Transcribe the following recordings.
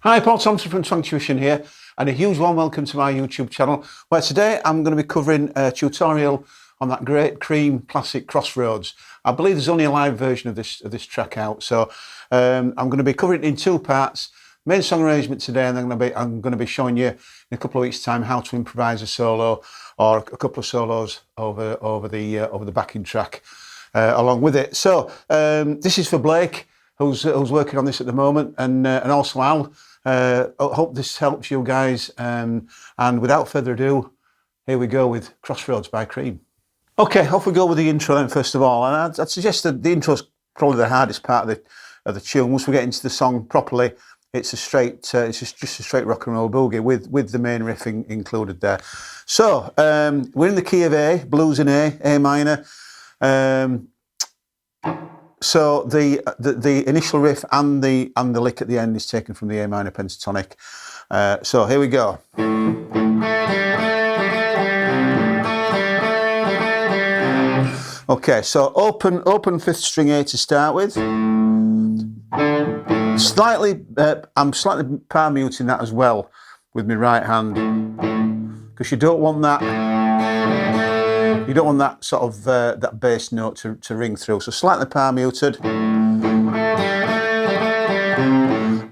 Hi, Paul Thompson from Twang Tuition here, and a huge warm welcome to my YouTube channel, where today I'm going to be covering a tutorial on that great Cream classic Crossroads. I believe there's only a live version of this track out, so I'm going to be covering it in two parts. Main song arrangement today, and then I'm going to be showing you in a couple of weeks' time how to improvise a solo or a couple of solos over the backing track along with it. So this is for Blake, who's working on this at the moment, and also Al. I hope this helps you guys, and without further ado, here we go with Crossroads by Cream. Okay, off we go with the intro then first of all, and I'd suggest that the intro's probably the hardest part of the tune. Once we get into the song properly, it's just a straight rock and roll boogie with the main riff included there. So we're in the key of A, blues in A minor. So the initial riff and the lick at the end is taken from the A minor pentatonic. So here we go. Okay, so open fifth string A to start with. I'm slightly palm muting that as well with my right hand, because you don't want that. You don't want that sort of that bass note to ring through. So slightly palm muted.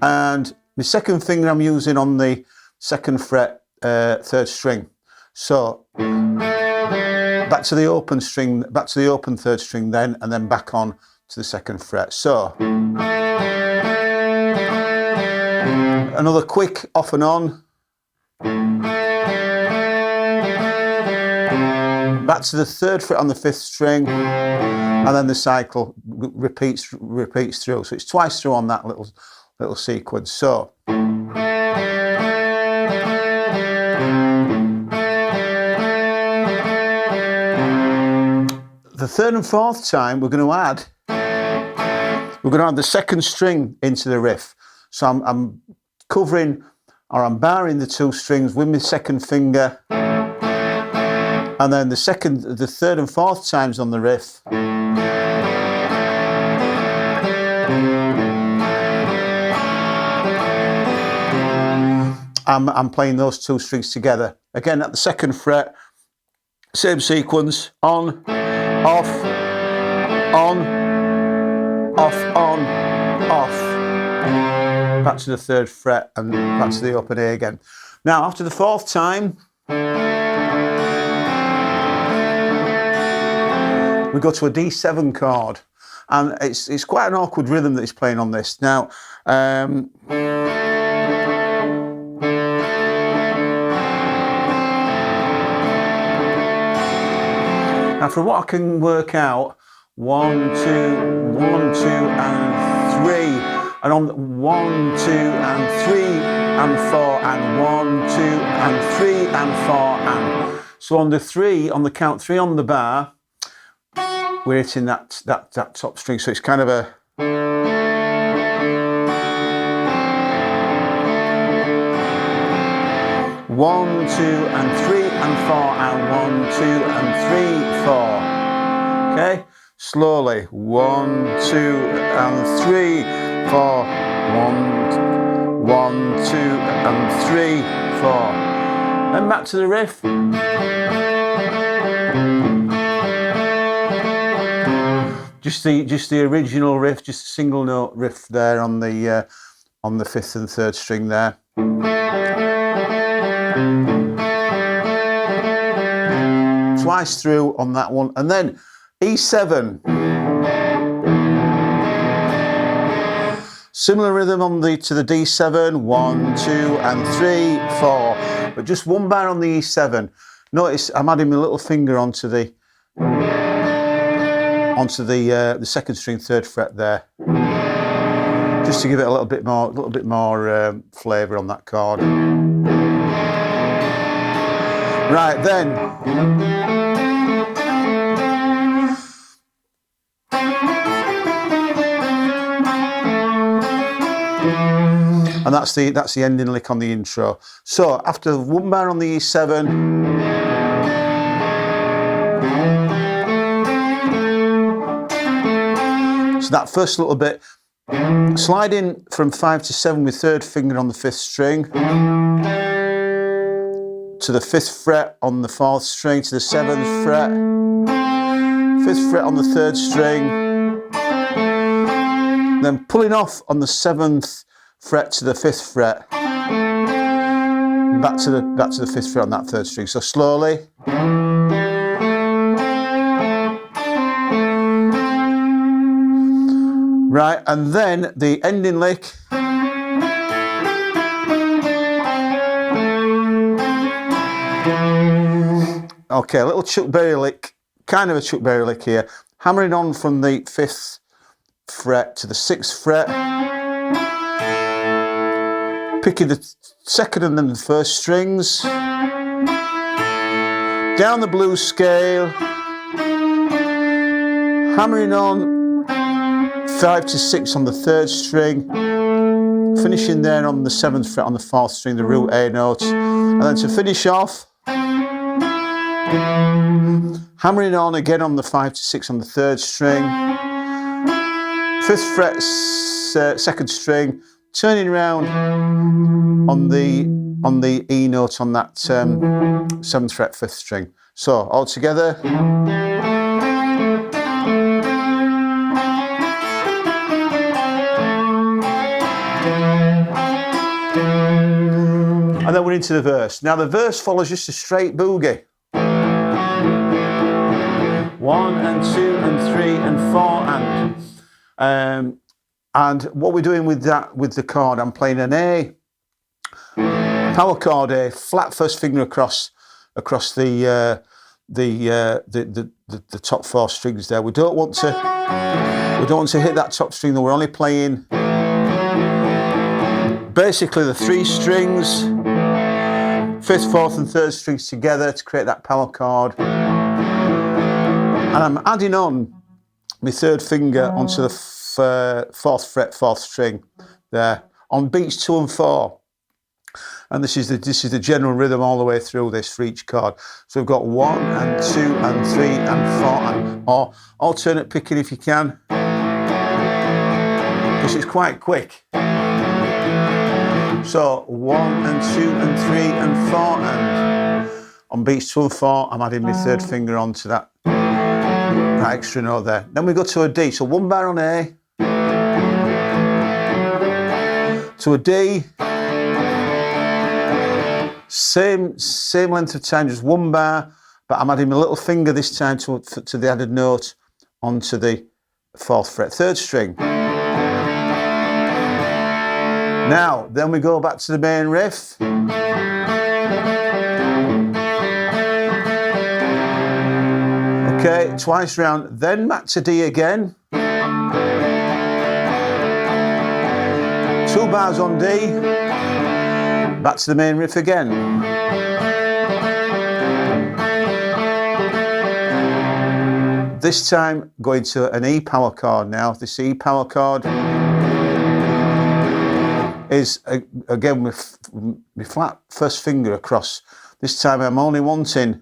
And my second finger I'm using on the second fret, third string. So back to the open string, back to the open third string then, and then back on to the second fret. So another quick off and on. Back to the third fret on the fifth string, and then the cycle repeats through. So it's twice through on that little sequence. So the third and fourth time we're going to add the second string into the riff. So I'm covering, or I'm barring the two strings with my second finger. And then the third and fourth times on the riff, I'm playing those two strings together. Again, at the second fret, same sequence, on, off, on, off, on, off. Back to the third fret and back to the open A again. Now, after the fourth time, we go to a D7 chord, and it's quite an awkward rhythm that he's playing on this. Now, from what I can work out, 1, 2, 1, 2, and 3, and on 1, 2, and 3, and 4, and 1, 2, and 3, and 4, and so on the 3, on the count 3 on the bar, we're hitting that top string, so it's kind of a one, 2, and 3, and 4, and 1, 2, and 3, 4. Okay, slowly 1, 2, and 3, 4. 1, 2, and 3, 4. Then back to the riff. Just the original riff, just a single note riff there on the fifth and third string there. Twice through on that one, and then E7. Similar rhythm to the D7, 1, 2, and 3, 4, but just one bar on the E7. Notice I'm adding my little finger onto the second string, third fret there, just to give it a little bit more flavour on that chord. Right then, and that's the ending lick on the intro. So after one bar on the E7. So that first little bit sliding from 5 to 7 with third finger on the 5th string, to the 5th fret on the 4th string, to the 7th fret, 5th fret on the 3rd string, then pulling off on the 7th fret to the 5th fret, back to the 5th fret on that 3rd string. So slowly. Right, and then the ending lick. Okay, a little Chuck Berry lick, kind of a Chuck Berry lick here. Hammering on from the 5th fret to the 6th fret. Picking the 2nd and then the 1st strings. Down the blues scale. Hammering on 5 to 6 on the 3rd string. Finishing there on the 7th fret on the 4th string, the root A note. And then to finish off, hammering on again on the 5 to 6 on the 3rd string, 5th fret 2nd string, turning around on the E note on that 7th fret 5th string. So all together. And then we're into the verse. Now the verse follows just a straight boogie. 1 and 2 and 3 and 4 and what we're doing with that, with the chord, I'm playing an A, power chord A, flat first finger across the top 4 strings there. We don't want to hit that top string though. We're only playing basically the 3 strings, 5th, 4th and 3rd strings together to create that power chord. And I'm adding on my 3rd finger onto the 4th fret, 4th string there on beats 2 and 4. And this is the general rhythm all the way through this for each chord. So we've got 1 and 2 and 3 and 4 or alternate picking if you can, because it's quite quick. So 1 and 2 and 3 and 4 and on beats 2 and 4 I'm adding my 3rd finger onto that extra note there. Then we go to a D. So 1 bar on A, to a D, same length of time, just 1 bar, but I'm adding my little finger this time to the added note onto the 4th fret 3rd string. Now, then we go back to the main riff. Okay, twice round, then back to D again. 2 bars on D, back to the main riff again. This time going to an E power chord now. This E power chord is again with my flat first finger across. This time I'm only wanting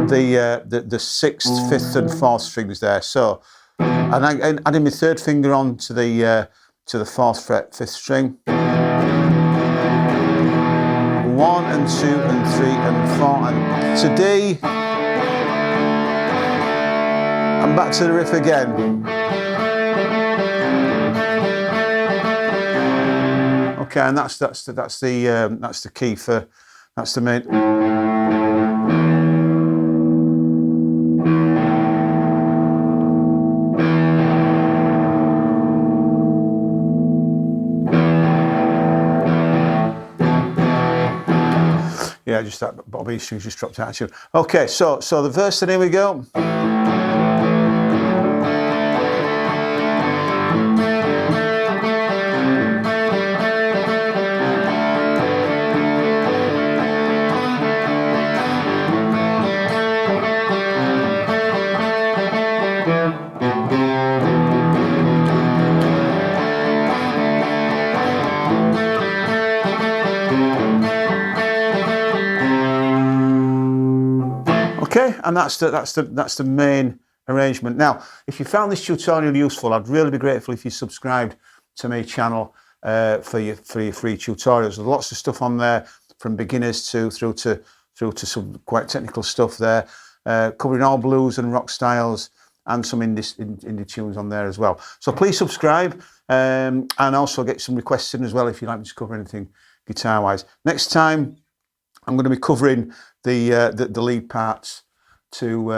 the 6th, 5th and 4th strings there. So, and I'm adding my 3rd finger on to the 4th fret 5th string. 1 and 2 and 3 and 4 and to D. And back to the riff again. Okay, and that's the key for, that's the main. Yeah, just that bottom E string just dropped out of tune. Okay, so the verse, then here we go. Okay, and that's the main arrangement. Now, if you found this tutorial useful, I'd really be grateful if you subscribed to my channel for your free tutorials. There's lots of stuff on there, from beginners through to some quite technical stuff there, covering all blues and rock styles, and some indie tunes on there as well. So please subscribe, and also get some requests in as well if you'd like me to cover anything guitar-wise. Next time, I'm going to be covering the lead parts to,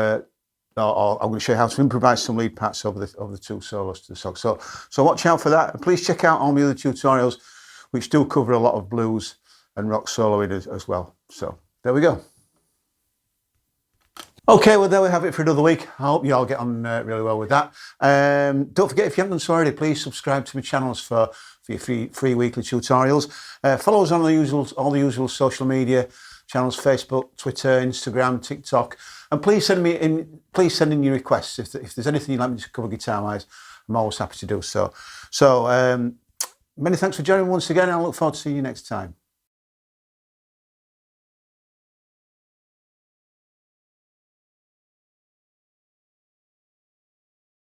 or I'm going to show you how to improvise some lead parts over the two solos to the song. So watch out for that. And please check out all my other tutorials, which do cover a lot of blues and rock soloing as well. So there we go. Okay, well, there we have it for another week. I hope you all get on really well with that. Don't forget, if you haven't done so already, please subscribe to my channels for your free weekly tutorials. Follow us on all the usual social media channels: Facebook, Twitter, Instagram, TikTok. And please send in your requests. If there's anything you'd like me to cover guitar-wise, I'm always happy to do so. So many thanks for joining me once again, and I look forward to seeing you next time.